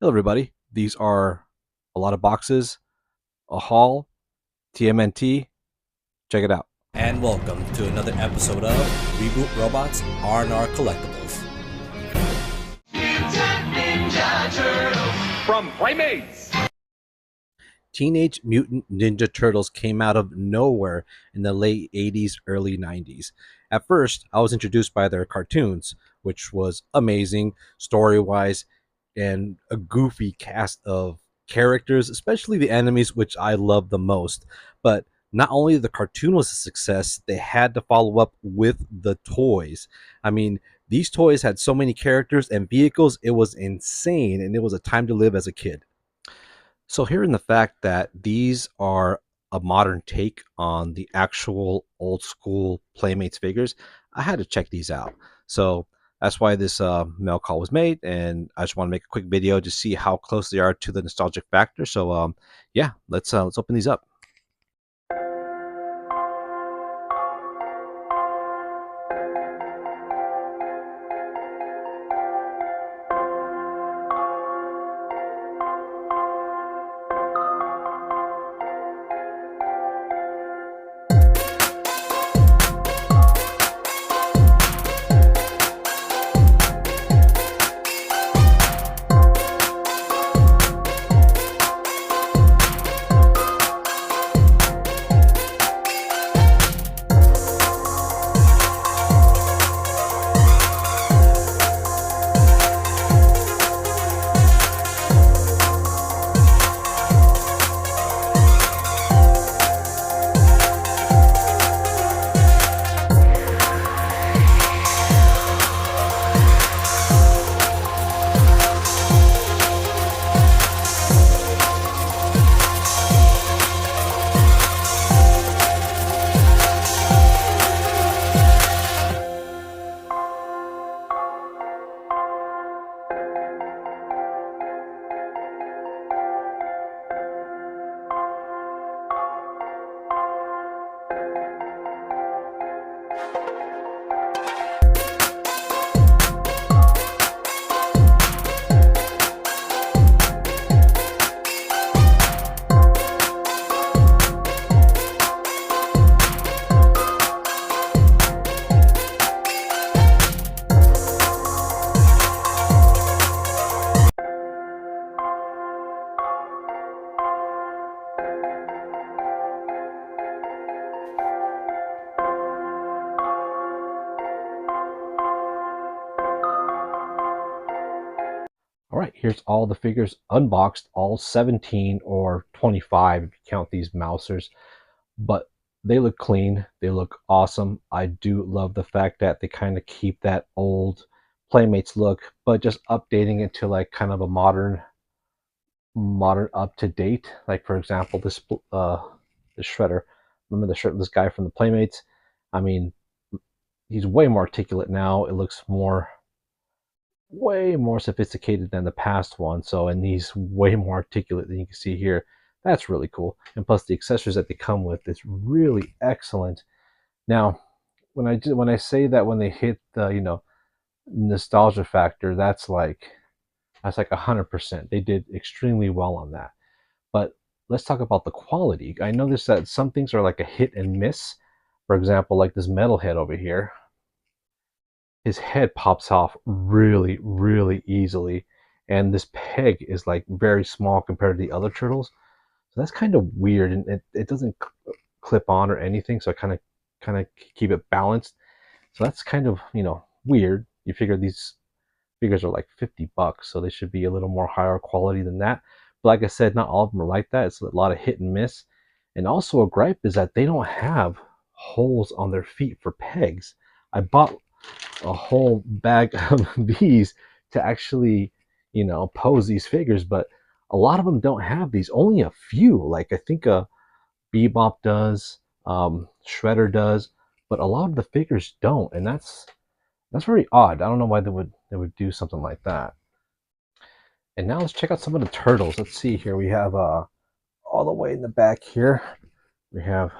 Hello, everybody. These are a lot of boxes, a haul, TMNT. Check it out. And welcome to another episode of Reboot Robots R&R Collectibles. Mutant Ninja Turtles from Playmates. Teenage Mutant Ninja Turtles came out of nowhere in the late 80s, early 90s. At first, I was introduced by their cartoons, which was amazing story-wise, and a goofy cast of characters, especially the enemies, which I love the most. But not only the cartoon was a success, they had to follow up with the toys. I mean, these toys had so many characters and vehicles, it was insane, and it was a time to live as a kid. So hearing the fact that these are a modern take on the actual old school Playmates figures, I had to check these out. So that's why this mail call was made, and I just want to make a quick video to see how close they are to the nostalgic factor. So yeah, let's open these up. All right, here's all the figures unboxed, all 17 or 25 if you count these mousers. But they look clean, they look awesome. I do love the fact that they kind of keep that old Playmates look, but just updating it to like kind of a modern up to date. Like for example, the Shredder. Remember the shirtless guy from the Playmates? I mean, he's way more articulate now. It looks way more sophisticated than the past one. So, and he's way more articulate than you can see here. That's really cool. And plus the accessories that they come with is really excellent. Now, when I say that when they hit the nostalgia factor, that's like 100%. They did extremely well on that. But let's talk about the quality. I noticed that some things are like a hit and miss. For example, like this metal head over here, his head pops off really easily, and this peg is like very small compared to the other turtles. So that's kind of weird, and it doesn't clip on or anything, so I kind of keep it balanced. So that's kind of weird. You figure these figures are like 50 bucks, so they should be a little more higher quality than that. But like I said, not all of them are like that. It's a lot of hit and miss. And also a gripe is that they don't have holes on their feet for pegs. I bought a whole bag of these to actually, pose these figures, but a lot of them don't have these. Only a few, like I think Bebop does, Shredder does, but a lot of the figures don't, and that's very odd. I don't know why they would do something like that. And now let's check out some of the turtles. Let's see here. We have all the way in the back here, we have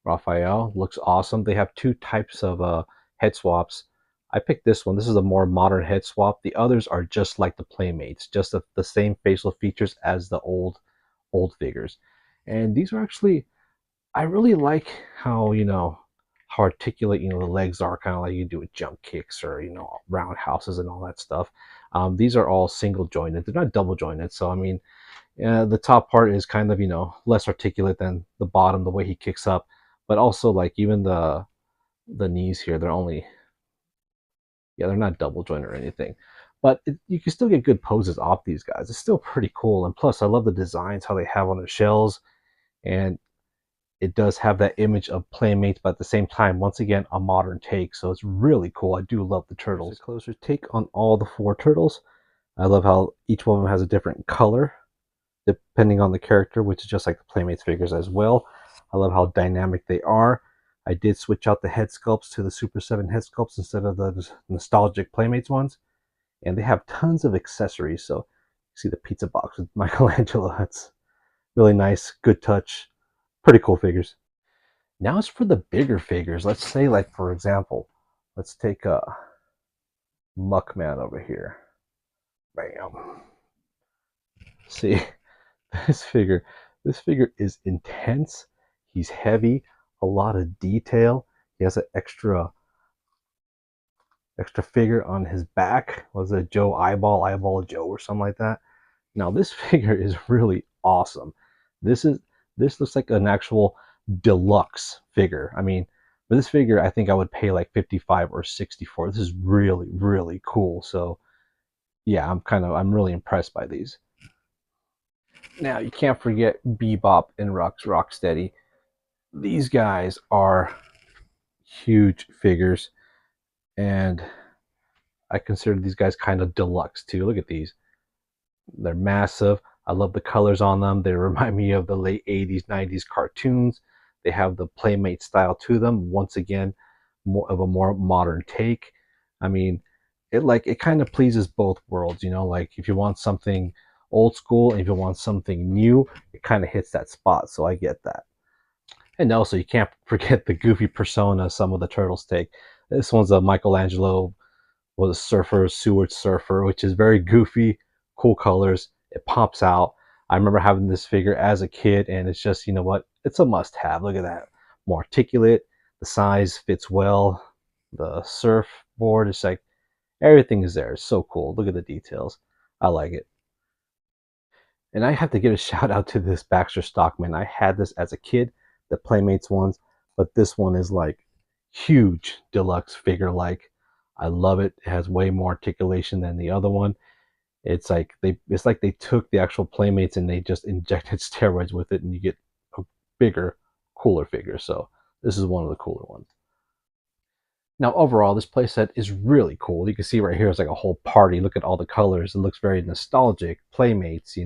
Raphael. Looks awesome. They have two types of head swaps. I picked this one. This is a more modern head swap. The others are just like the Playmates, just the same facial features as the old figures. And these are actually, I really like how, how articulate, the legs are, kind of like you do with jump kicks or, roundhouses and all that stuff. These are all single jointed. They're not double jointed. So, I mean, the top part is kind of, less articulate than the bottom, the way he kicks up. But also, like, even the knees here, they're not double jointed or anything. But you can still get good poses off these guys. It's still pretty cool. And plus, I love the designs, how they have on their shells. And it does have that image of Playmates, but at the same time, once again, a modern take. So it's really cool. I do love the turtles. A closer take on all the 4 turtles. I love how each one of them has a different color depending on the character, which is just like the Playmates figures as well. I love how dynamic they are. I did switch out the head sculpts to the Super7 head sculpts instead of the nostalgic Playmates ones. And they have tons of accessories. So you see the pizza box with Michelangelo. That's really nice, good touch. Pretty cool figures. Now it's for the bigger figures. Let's say, like, for example, let's take a Muckman over here. Bam. See, this figure is intense. He's heavy, a lot of detail. He has an extra figure on his back. Was it Joe Eyeball Joe or something like that? Now this figure is really awesome. This looks like an actual deluxe figure. I mean, for this figure, I think I would pay like 55 or 64. This is really, really cool. So yeah, I'm really impressed by these. Now you can't forget Bebop and Rocksteady. These guys are huge figures, and I consider these guys kind of deluxe too. Look at these. They're massive. I love the colors on them. They remind me of the late 80s, 90s cartoons. They have the Playmate style to them. Once again, more of a more modern take. I mean, it kind of pleases both worlds, like if you want something old school and if you want something new, it kind of hits that spot. So I get that. And also, you can't forget the goofy persona some of the turtles take. This one's a Michelangelo, was a surfer, Seward surfer, which is very goofy, cool colors. It pops out. I remember having this figure as a kid, and it's just, you know what? It's a must-have. Look at that. More articulate. The size fits well. The surfboard is like, everything is there. It's so cool. Look at the details. I like it. And I have to give a shout out to this Baxter Stockman. I had this as a kid, the Playmates ones, but this one is like huge deluxe figure. Like, I love it. It has way more articulation than the other one. It's like they took the actual Playmates and they just injected steroids with it, and you get a bigger, cooler figure. So this is one of the cooler ones. Now overall, this playset is really cool. You can see right here it's like a whole party. Look at all the colors. It looks very nostalgic. Playmates,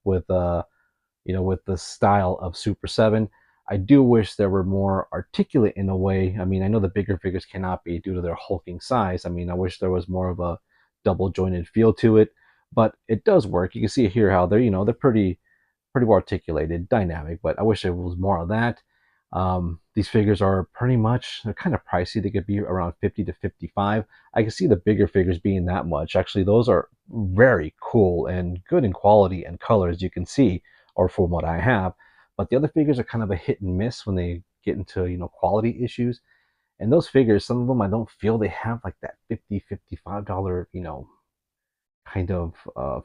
with with the style of Super7. I do wish there were more articulate in a way. I mean, I know the bigger figures cannot be due to their hulking size. I mean, I wish there was more of a double jointed feel to it, but it does work. You can see here how they're pretty well articulated, dynamic, but I wish there was more of that. These figures are they're kind of pricey. They could be around 50 to 55. I can see the bigger figures being that much. Actually, those are very cool and good in quality and color, as you can see, or from what I have. But the other figures are kind of a hit and miss when they get into, quality issues. And those figures, some of them, I don't feel they have like that $50, $55, kind of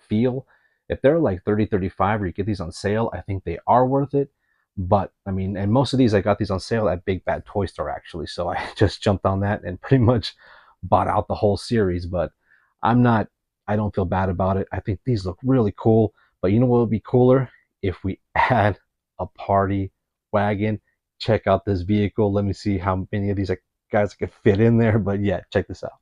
feel. If they're like 30, 35, or you get these on sale, I think they are worth it. But I mean, and most of these, I got these on sale at Big Bad Toy Store actually. So I just jumped on that and pretty much bought out the whole series. But I don't feel bad about it. I think these look really cool. But you know what would be cooler? If we add a party wagon. Check out this vehicle. Let me see how many of these guys I can fit in there. But yeah, check this out.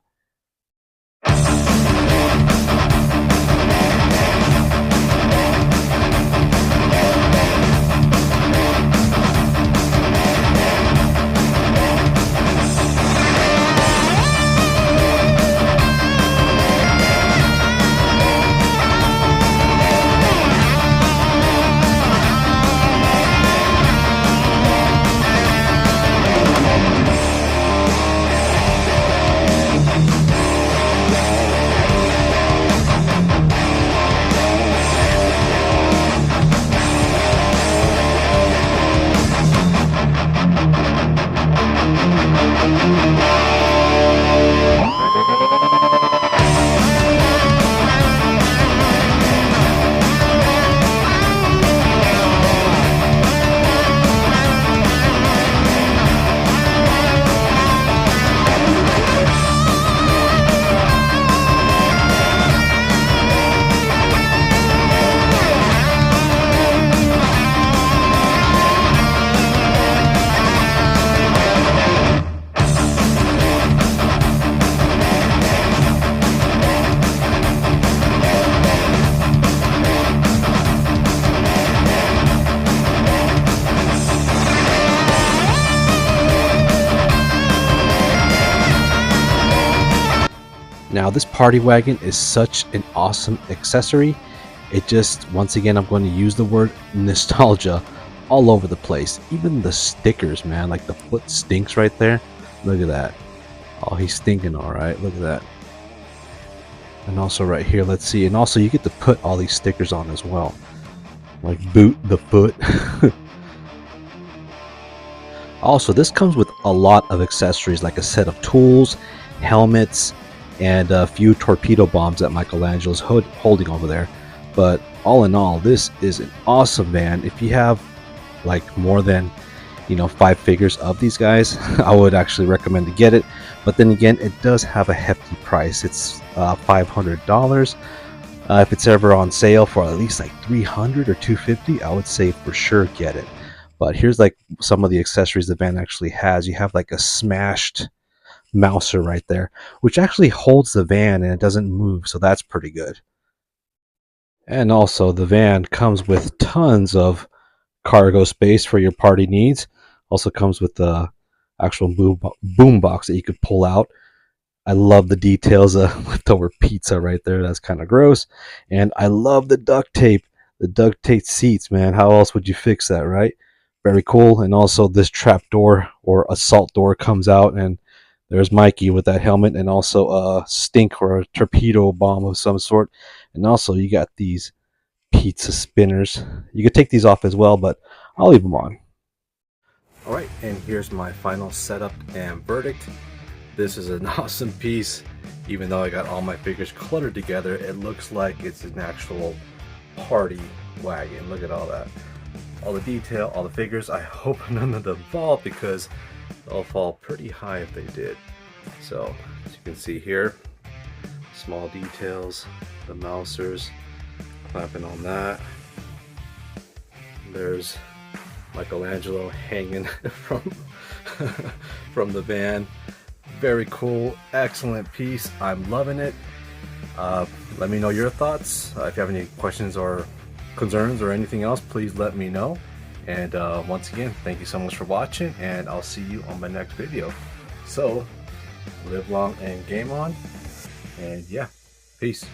Now this party wagon is such an awesome accessory. It just, once again, I'm going to use the word nostalgia all over the place. Even the stickers, man, like the foot stinks right there. Look at that. Oh, he's stinking all right. Look at that. And also right here, let's see. And also you get to put all these stickers on as well. Like boot the foot. Also, this comes with a lot of accessories like a set of tools, helmets, and a few torpedo bombs that Michelangelo's holding over there. But all in all, this is an awesome van. If you have like more than 5 figures of these guys, I would actually recommend to get it. But then again, it does have a hefty price. It's $500. If it's ever on sale for at least like $300 or $250, I would say for sure get it. But here's like some of the accessories the van actually has. You have like a smashed mouser right there, which actually holds the van and it doesn't move, so that's pretty good. And also the van comes with tons of cargo space for your party needs. Also comes with the actual boom box that you could pull out. I love the details of leftover pizza right there. That's kind of gross. And I love the duct tape. The duct tape seats, man. How else would you fix that, right? Very cool. And also this trap door or assault door comes out, and there's Mikey with that helmet, and also a stink or a torpedo bomb of some sort. And also you got these pizza spinners. You could take these off as well, but I'll leave them on. Alright, and here's my final setup and verdict. This is an awesome piece. Even though I got all my figures cluttered together, it looks like it's an actual party wagon. Look at all that. All the detail, all the figures. I hope none of them fall, because they'll fall pretty high if they did. So, as you can see here, small details, the mousers, clamping on that. There's Michelangelo hanging from the van. Very cool, excellent piece. I'm loving it. Let me know your thoughts. If you have any questions or concerns or anything else, please let me know. And once again, thank you so much for watching, and I'll see you on my next video. So, live long and game on. And yeah, peace.